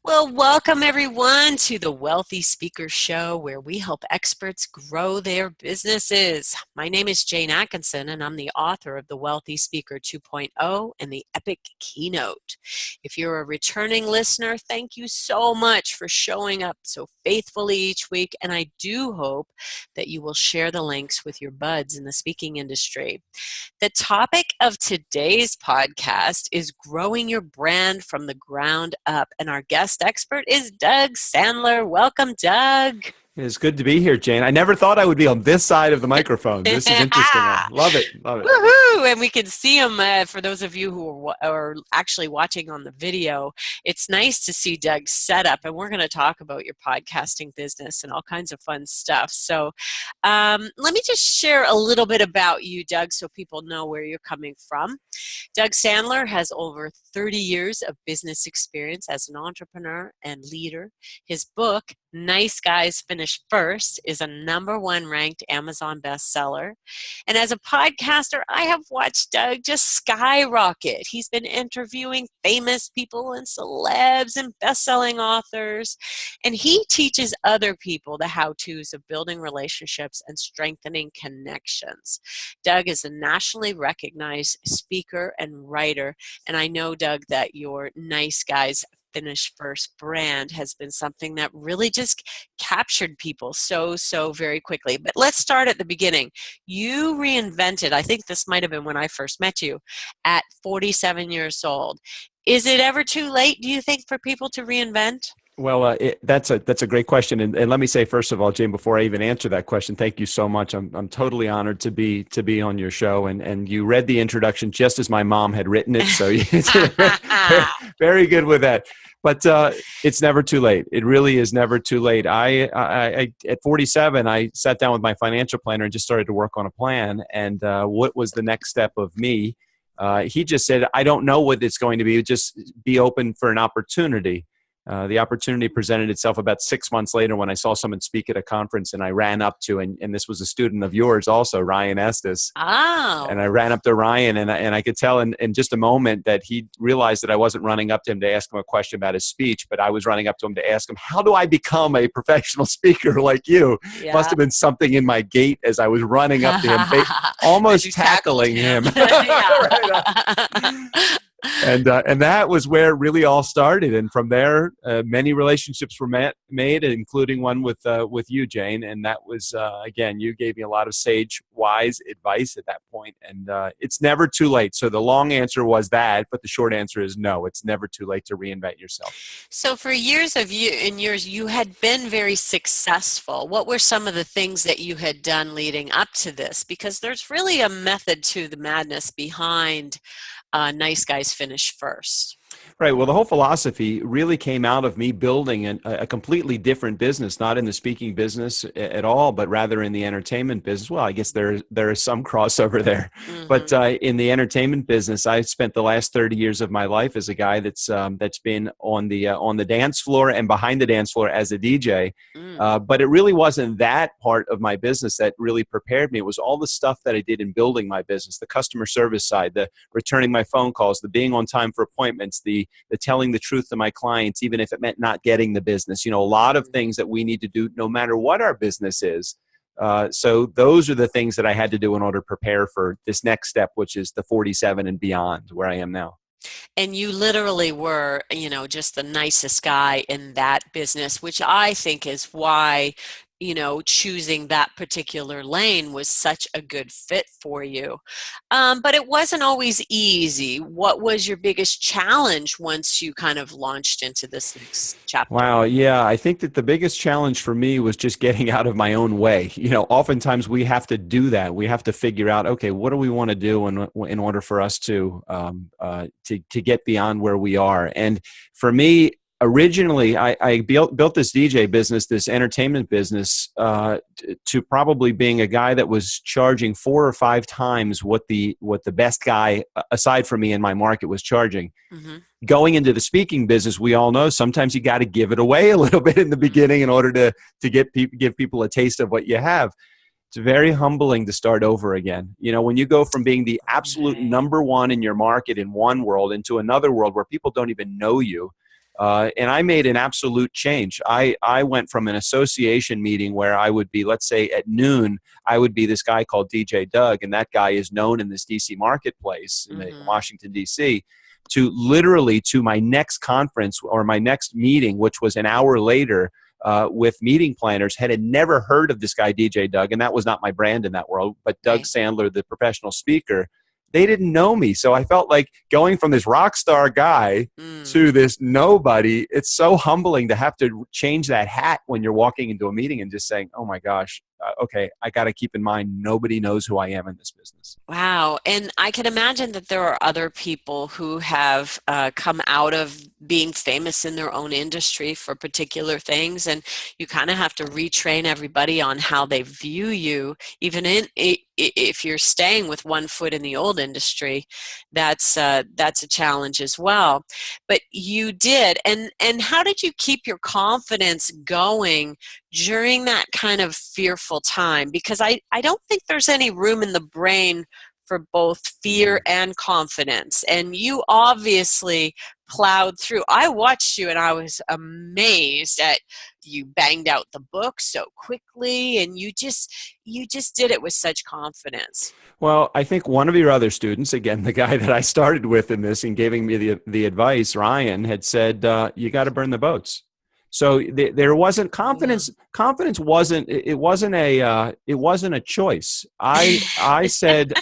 Well, welcome everyone to the Wealthy Speaker Show, where we help experts grow their businesses. My name is Jane Atkinson, and I'm the author of The Wealthy Speaker 2.0 and the Epic Keynote. If you're a returning listener, thank you so much for showing up so faithfully each week, and I do hope that you will share the links with your buds in the speaking industry. The topic of today's podcast is growing your brand from the ground up, and our guest expert is Doug Sandler. Welcome, Doug. It's good to be here, Jane. I never thought I would be on this side of the microphone. This is interesting. I love it. Love it. Woohoo! And we can see him for those of you who are actually watching on the video. It's nice to see Doug's setup, and we're going to talk about your podcasting business and all kinds of fun stuff. So let me just share a little bit about you, Doug, so people know where you're coming from. Doug Sandler has over 30 years of business experience as an entrepreneur and leader. His book, Nice Guys Finish First, is a #1 ranked Amazon bestseller. And as a podcaster, I have watched Doug just skyrocket. He's been interviewing famous people and celebs and best-selling authors. And he teaches other people the how-tos of building relationships and strengthening connections. Doug is a nationally recognized speaker and writer. And I know, Doug, that your Nice Guys Finish First brand has been something that really just captured people so very quickly. But let's start at the beginning. You reinvented, I think this might have been when I first met you, at 47 years old. Is it ever too late, do you think, for people to reinvent? Well, that's a great question, and let me say first of all, Jane, before I even answer that question, thank you so much. I'm totally honored to be on your show, and you read the introduction just as my mom had written it, so you did very good with that. But it's never too late. It really is never too late. I at 47, I sat down with my financial planner and just started to work on a plan. And what was the next step of me? He just said, "I don't know what it's going to be. Just be open for an opportunity." The opportunity presented itself about 6 months later when I saw someone speak at a conference, and I ran up to, and this was a student of yours also, Ryan Estes. Oh. And I ran up to Ryan, and I could tell in just a moment that he realized that I wasn't running up to him to ask him a question about his speech, but I was running up to him to ask him, how do I become a professional speaker like you? Yeah. Must have been something in my gait as I was running up to him, almost tackling him. And that was where it really all started. And from there, many relationships were made, including one with you, Jane. And that was, again, you gave me a lot of sage, wise advice at that point. And it's never too late. So the long answer was that, but the short answer is no, it's never too late to reinvent yourself. So for years, you had been very successful. What were some of the things that you had done leading up to this? Because there's really a method to the madness behind Nice Guys Finish First. Right. Well, the whole philosophy really came out of me building a completely different business, not in the speaking business at all, but rather in the entertainment business. Well, I guess there is some crossover there. Mm-hmm. But in the entertainment business, I spent the last 30 years of my life as a guy that's been on the dance floor and behind the dance floor as a DJ. But it really wasn't that part of my business that really prepared me. It was all the stuff that I did in building my business, the customer service side, the returning my phone calls, the being on time for appointments, the telling the truth to my clients, even if it meant not getting the business. You know, a lot of things that we need to do no matter what our business is. So those are the things that I had to do in order to prepare for this next step, which is the 47 and beyond, where I am now. And you literally were, just the nicest guy in that business, which I think is why, choosing that particular lane was such a good fit for you. But it wasn't always easy. What was your biggest challenge once you kind of launched into this next chapter? Wow. Yeah. I think that the biggest challenge for me was just getting out of my own way. Oftentimes we have to do that. We have to figure out, okay, what do we want to do in order for us to get beyond where we are? And for me, originally, I built this DJ business, this entertainment business, to probably being a guy that was charging 4 or 5 times what the best guy aside from me in my market was charging. Mm-hmm. Going into the speaking business, we all know sometimes you got to give it away a little bit in the beginning in order to give people a taste of what you have. It's very humbling to start over again. When you go from being the absolute #1 in your market in one world into another world where people don't even know you. And I made an absolute change. I went from an association meeting where I would be, let's say at noon, I would be this guy called DJ Doug, and that guy is known in this DC marketplace in Washington, DC, to literally to my next conference or my next meeting, which was an hour later, with meeting planners, had never heard of this guy, DJ Doug, and that was not my brand in that world, but Doug Sandler, the professional speaker. They didn't know me. So I felt like going from this rock star guy to this nobody, it's so humbling to have to change that hat when you're walking into a meeting and just saying, oh my gosh, okay, I got to keep in mind nobody knows who I am in this business. Wow. And I can imagine that there are other people who have come out of being famous in their own industry for particular things, and you kind of have to retrain everybody on how they view you, even if you're staying with one foot in the old industry. That's a challenge as well. But you did. And how did you keep your confidence going during that kind of fearful time? Because I don't think there's any room in the brain for both fear and confidence. And you obviously plowed through. I watched you and I was amazed at you banged out the book so quickly, and you just did it with such confidence. Well, I think one of your other students, again, the guy that I started with in this and giving me the advice, Ryan, had said, you got to burn the boats. So there wasn't confidence. Confidence wasn't a choice. I said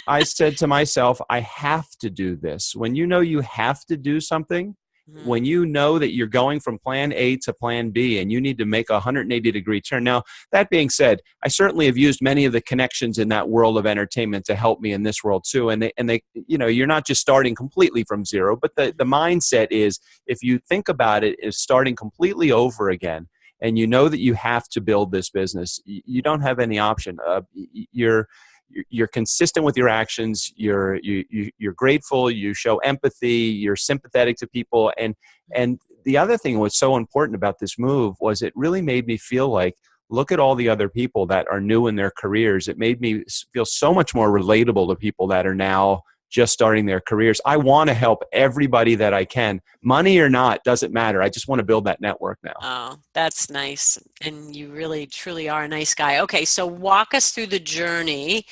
to myself, I have to do this. When you know you have to do something, when you know that you're going from plan A to plan B and you need to make a 180-degree turn. Now, that being said, I certainly have used many of the connections in that world of entertainment to help me in this world too. And they, you're not just starting completely from zero, but the mindset is, if you think about it, is starting completely over again. And you know that you have to build this business. You don't have any option. You're consistent with your actions. You're grateful. You show empathy. You're sympathetic to people. And the other thing was so important about this move was it really made me feel like, look at all the other people that are new in their careers. It made me feel so much more relatable to people that are now just starting their careers. I want to help everybody that I can. Money or not, doesn't matter. I just want to build that network now. Oh, that's nice. And you really, truly are a nice guy. Okay, so walk us through the journey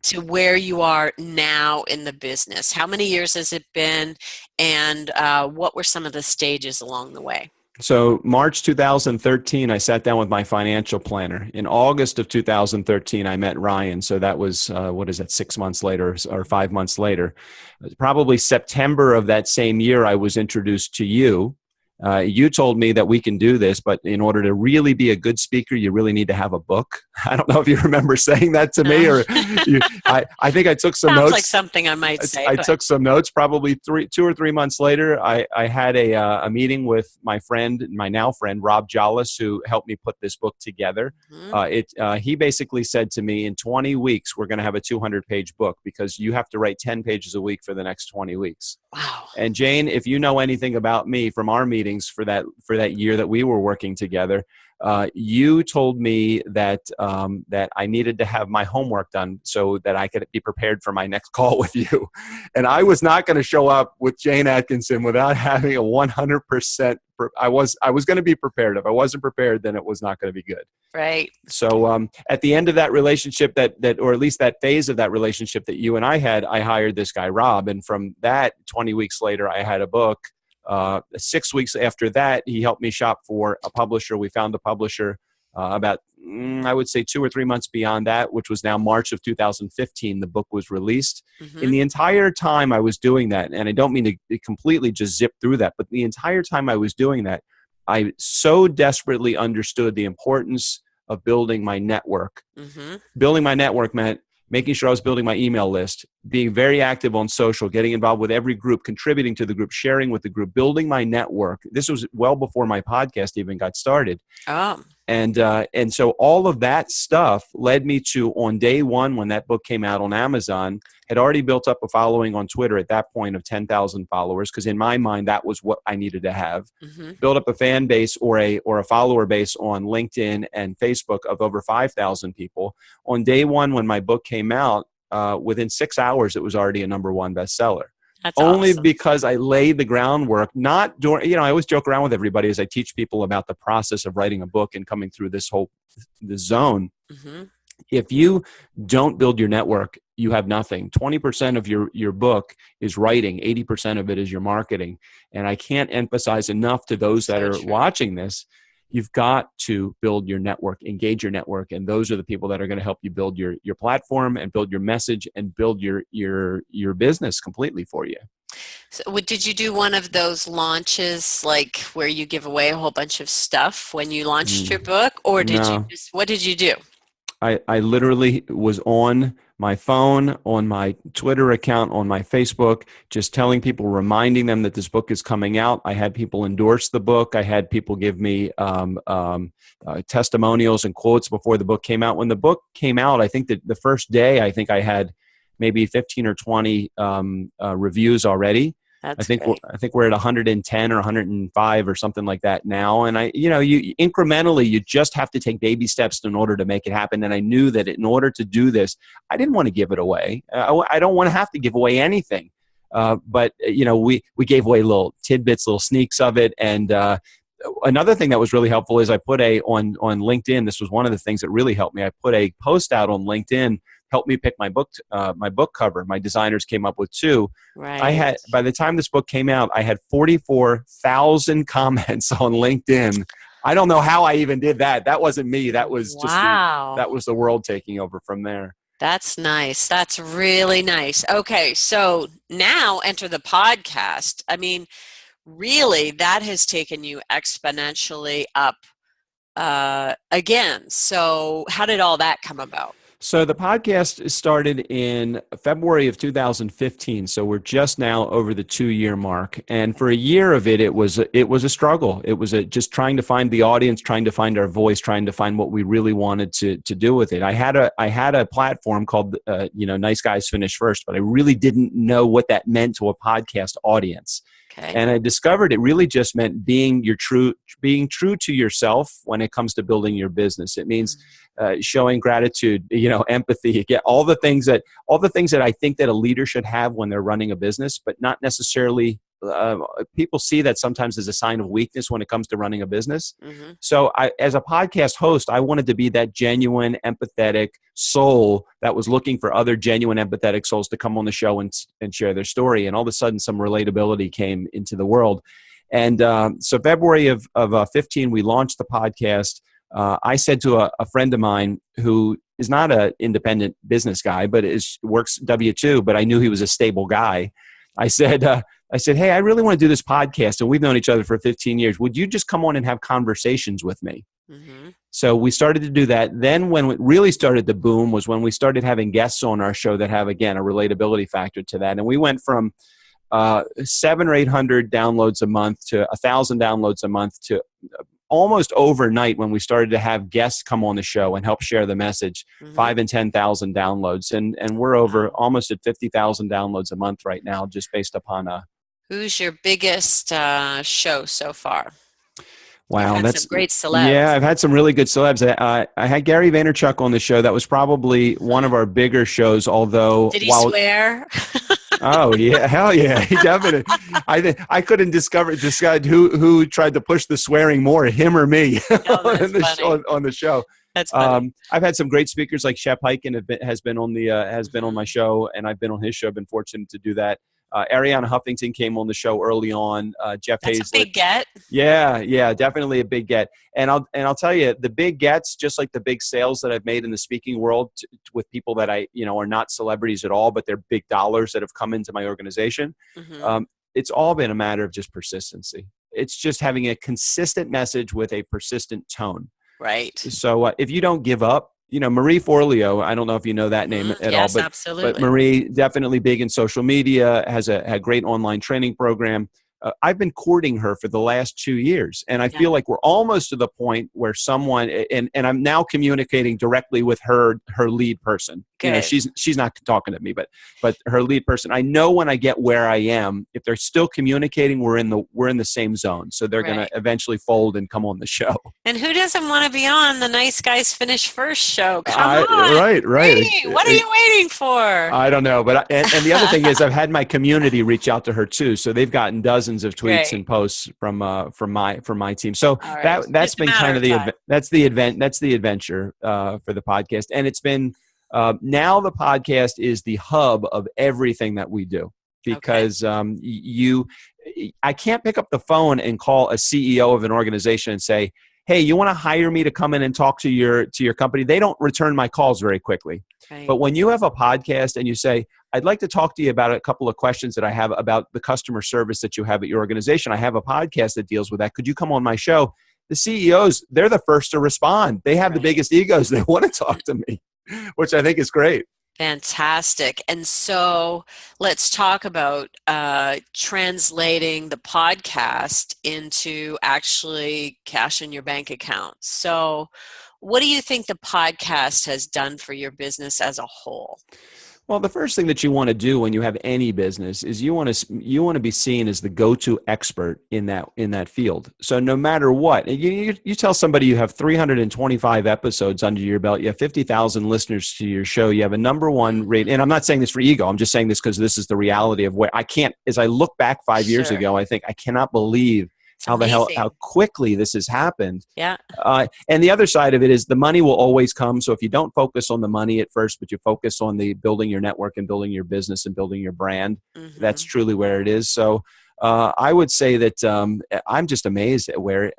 to where you are now in the business. How many years has it been? And what were some of the stages along the way? So March 2013, I sat down with my financial planner. In August of 2013, I met Ryan. So that was, 6 months later or 5 months later. Probably September of that same year, I was introduced to you. You told me that we can do this, but in order to really be a good speaker, you really need to have a book. I don't know if you remember saying that to me, or I think I took some notes. Sounds like something I might say. I took some notes. Probably 2 or 3 months later, I had a meeting with my now friend, Rob Jollis, who helped me put this book together. He basically said to me, in 20 weeks, we're going to have a 200-page book because you have to write 10 pages a week for the next 20 weeks. Wow. And Jane, if you know anything about me from our meetings for that year that we were working together, you told me that I needed to have my homework done so that I could be prepared for my next call with you. And I was not going to show up with Jane Atkinson without having a 100%. I was going to be prepared. If I wasn't prepared, then it was not going to be good. Right. So at the end of that relationship, or at least that phase of that relationship that you and I had, I hired this guy, Rob. And from that, 20 weeks later, I had a book. 6 weeks after that, he helped me shop for a publisher. We found a publisher about, I would say 2 or 3 months beyond that, which was now March of 2015. The book was released. In the entire time I was doing that, and I don't mean to completely just zip through that, but the entire time I was doing that, I so desperately understood the importance of building my network. Building my network meant making sure I was building my email list, being very active on social, getting involved with every group, contributing to the group, sharing with the group, building my network. This was well before my podcast even got started. Oh. And so all of that stuff led me to, on day one, when that book came out on Amazon, had already built up a following on Twitter at that point of 10,000 followers, because in my mind, that was what I needed to have. Build up a fan base or a follower base on LinkedIn and Facebook of over 5,000 people. On day one, when my book came out, within 6 hours, it was already a #1 bestseller. That's only awesome. because I laid the groundwork, not during, I always joke around with everybody as I teach people about the process of writing a book and coming through this zone. Hmm. If you don't build your network, you have nothing. 20% of your book is writing, 80% of it is your marketing. And I can't emphasize enough to those that So are true. watching this, you've got to build your network, engage your network. And those are the people that are going to help you build your platform and build your message and build your business completely for you. So, did you do one of those launches, like where you give away a whole bunch of stuff when you launched your Mm, book, or did you no. just, what did you do? I literally was on my phone, on my Twitter account, on my Facebook, just telling people, reminding them that this book is coming out. I had people endorse the book. I had people give me testimonials and quotes before the book came out. When the book came out, I think that the first day, I think I had maybe 15 or 20 reviews already. That's great. I think we're at 110 or 105 or something like that now. And you incrementally, you just have to take baby steps in order to make it happen. And I knew that in order to do this, I didn't want to give it away. I don't want to have to give away anything. But we gave away little tidbits, little sneaks of it. And another thing that was really helpful is I put on LinkedIn. This was one of the things that really helped me. I put a post out on LinkedIn, helped me pick my book cover. My designers came up with two. Right. By the time this book came out, I had 44,000 comments on LinkedIn. I don't know how I even did that. That wasn't me. That was Wow. that was the world taking over from there. That's nice. That's really nice. Okay, so now enter the podcast. I mean, really, that has taken you exponentially up again. So, how did all that come about? So the podcast started in February of 2015. So we're just now over the 2-year mark. And for a year of it, it was a struggle. It was just trying to find the audience, trying to find our voice, trying to find what we really wanted to do with it. I had a platform called Nice Guys Finish First, but I really didn't know what that meant to a podcast audience. Okay. And I discovered it really just meant being true to yourself when it comes to building your business. It means showing gratitude, empathy, get all the things that I think that a leader should have when they're running a business, but not necessarily. People see that sometimes as a sign of weakness when it comes to running a business. Mm-hmm. So as a podcast host, I wanted to be that genuine, empathetic soul that was looking for other genuine, empathetic souls to come on the show and share their story. And all of a sudden, some relatability came into the world. And so February of 15, we launched the podcast. I said to a friend of mine who is not an independent business guy, but works W-2, but I knew he was a stable guy. I said, hey, I really want to do this podcast, and we've known each other for 15 years. Would you just come on and have conversations with me? Mm-hmm. So we started to do that. Then when it really started to boom was when we started having guests on our show that have, again, a relatability factor to that. And we went from 700 or 800 downloads a month to 1,000 downloads a month to almost overnight when we started to have guests come on the show and help share the message, Mm-hmm. 5,000 and 10,000 downloads. And we're over almost at 50,000 downloads a month right now, just based upon Who's your biggest show so far? You've wow, had that's some great celebs. yeah. I've had some really good celebs. I had Gary Vaynerchuk on the show. That was probably one of our bigger shows. Although, Did he swear? Oh yeah, hell yeah, he definitely. I couldn't decide who tried to push the swearing more, him or me, Oh, that's funny. on the show. That's funny. I've had some great speakers like Shep Hyken has been on my show, and I've been on his show. I've been fortunate to do that. Ariana Huffington came on the show early on. Jeff That's a Hazlett. big get. Yeah, definitely a big get. And I'll tell you, the big gets, just like the big sales that I've made in the speaking world with people that are not celebrities at all, but they're big dollars that have come into my organization. Mm-hmm. It's all been a matter of just persistency. It's just having a consistent message with a persistent tone. Right. So if you don't give up, Marie Forleo, I don't know if you know that name at all, Yes, but absolutely. Marie, definitely big in social media, has a great online training program. I've been courting her for the last 2 years, and I Yeah. feel like we're almost to the point where someone, and I'm now communicating directly with her lead person. Good. She's not talking to me, but her lead person. I know when I get where I am, if they're still communicating, we're in the same zone. So they're going to Right. eventually fold and come on the show. And who doesn't want to be on the Nice Guys Finish First show? Come on. Right. Hey, what are you waiting for? I don't know, but and the other thing is I've had my community reach out to her too, so they've gotten dozens of tweets Great. and posts from my team. So All right. that's Just a been matter kind of of time. that's the adventure for the podcast, and it's been now the podcast is the hub of everything that we do Okay. because I can't pick up the phone and call a CEO of an organization and say, hey, you want to hire me to come in and talk to your company? They don't return my calls very quickly. Right. But when you have a podcast and you say, I'd like to talk to you about a couple of questions that I have about the customer service that you have at your organization. I have a podcast that deals with that. Could you come on my show? The CEOs, they're the first to respond. They have the biggest egos. They want to talk to me, which I think is great. Fantastic. And so let's talk about translating the podcast into actually cash in your bank account. So what do you think the podcast has done for your business as a whole? Well, the first thing that you want to do when you have any business is you want to be seen as the go-to expert in that field. So no matter what, you tell somebody you have 325 episodes under your belt, you have 50,000 listeners to your show, you have a number one rate. And I'm not saying this for ego. I'm just saying this because this is the reality of where I can't. As I look back 5 years Sure. ago, I think I cannot believe It's how amazing. quickly this has happened. Yeah. And the other side of it is the money will always come. So if you don't focus on the money at first, but you focus on the building your network and building your business and building your brand, that's truly where it is. So I would say that I'm just amazed at where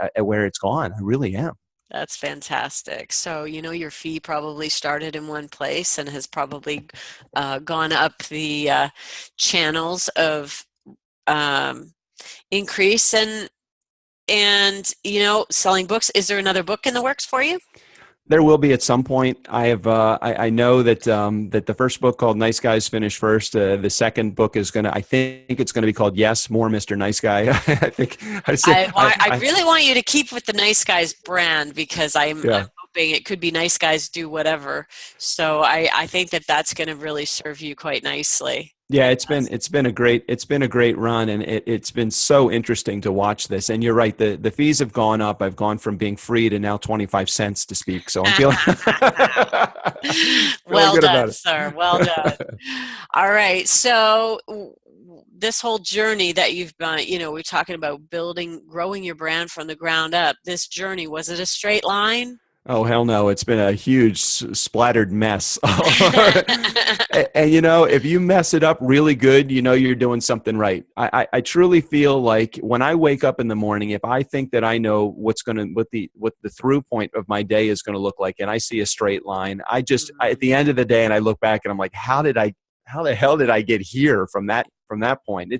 it's gone. I really am. That's fantastic. So, your fee probably started in one place and has probably gone up the channels of increase and selling books. Is there another book in the works for you? There will be at some point. I have. I know that that the first book called "Nice Guys Finish First." The second book is going to. I think it's going to be called "Yes, More Mr. Nice Guy." I think. I really want you to keep with the Nice Guys brand because I'm hoping it could be Nice Guys do whatever. So I think that's going to really serve you quite nicely. Yeah, it's been a great run, and it's been so interesting to watch this. And you're right, the fees have gone up. I've gone from being free to now 25 cents to speak. So I'm feeling well good done, about it. sir. Well done. All right. So this whole journey that you've been, we're talking about growing your brand from the ground up. This journey, was it a straight line? Oh, hell no. It's been a huge splattered mess. And, if you mess it up really good, you're doing something right. I truly feel like when I wake up in the morning, if I think that I know what the through point of my day is going to look like, and I see a straight line, at the end of the day, and I look back and I'm like, how the hell did I get here from that point?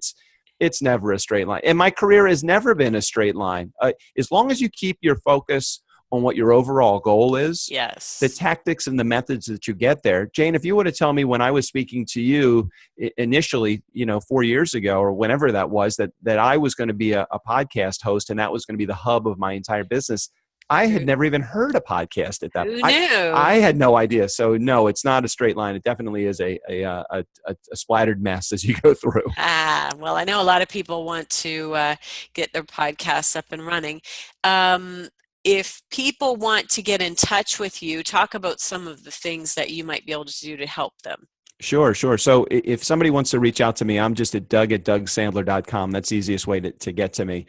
It's never a straight line. And my career has never been a straight line. As long as you keep your focus on what your overall goal is, yes, the tactics and the methods that you get there. Jane, if you were to tell me when I was speaking to you initially, 4 years ago or whenever that was, that I was going to be a podcast host and that was going to be the hub of my entire business, I had never even heard a podcast at that point. Who knew? I had no idea. So no, it's not a straight line. It definitely is a splattered mess as you go through. Well, I know a lot of people want to get their podcasts up and running. If people want to get in touch with you, talk about some of the things that you might be able to do to help them. Sure. So if somebody wants to reach out to me, I'm just at doug@dougsandler.com. That's the easiest way to get to me.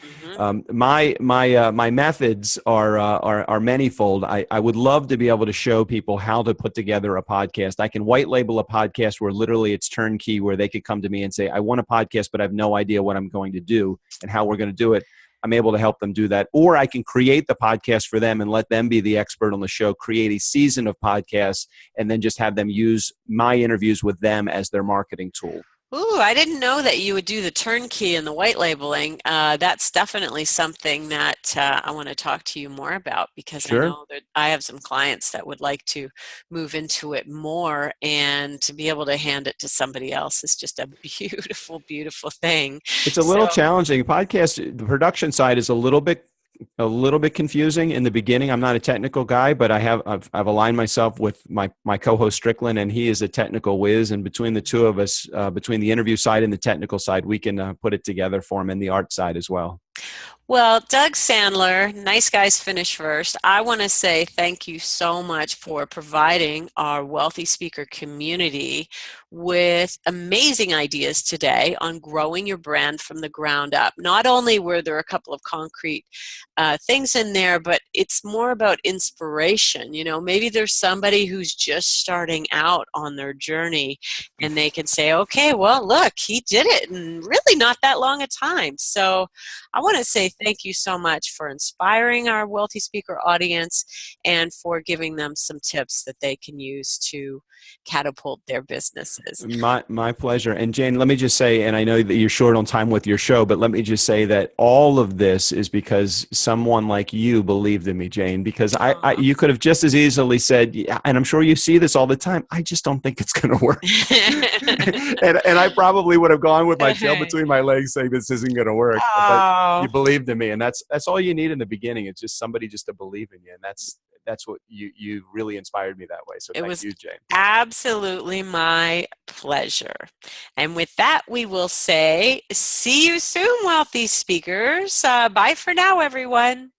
My methods are manifold. I would love to be able to show people how to put together a podcast. I can white label a podcast where literally it's turnkey, where they could come to me and say, I want a podcast, but I have no idea what I'm going to do and how we're going to do it. I'm able to help them do that. Or I can create the podcast for them and let them be the expert on the show, create a season of podcasts, and then just have them use my interviews with them as their marketing tool. Ooh, I didn't know that you would do the turnkey and the white labeling. That's definitely something that I want to talk to you more about, because I Sure. know that I have some clients that would like to move into it more, and to be able to hand it to somebody else is just a beautiful, beautiful thing. It's a little So, challenging. Podcast, the production side is a little bit confusing in the beginning. I'm not a technical guy, but I've aligned myself with my co-host Strickland, and he is a technical whiz. And between the two of us, between the interview side and the technical side, we can put it together for him, and the art side as well. well, Doug Sandler, nice guys finish first. I want to say thank you so much for providing our wealthy speaker community with amazing ideas today on growing your brand from the ground up. Not only were there a couple of concrete things in there, but it's more about inspiration. You know, maybe there's somebody who's just starting out on their journey, and they can say, okay, well, look, he did it in really not that long a time. So I want to say thank you so much for inspiring our wealthy speaker audience, and for giving them some tips that they can use to catapult their businesses. My pleasure. And Jane, let me just say, and I know that you're short on time with your show, but let me just say that all of this is because someone like you believed in me, Jane. Because you could have just as easily said, yeah, and I'm sure you see this all the time, I just don't think it's going to work. And I probably would have gone with my tail between my legs, saying this isn't going to work. But you Oh, believed in me, and that's all you need in the beginning. It's just somebody just to believe in you, and that's what you really inspired me that way. So it thank was you, Jane. absolutely my pleasure. And with that, we will say, see you soon, wealthy speakers. Bye for now, everyone.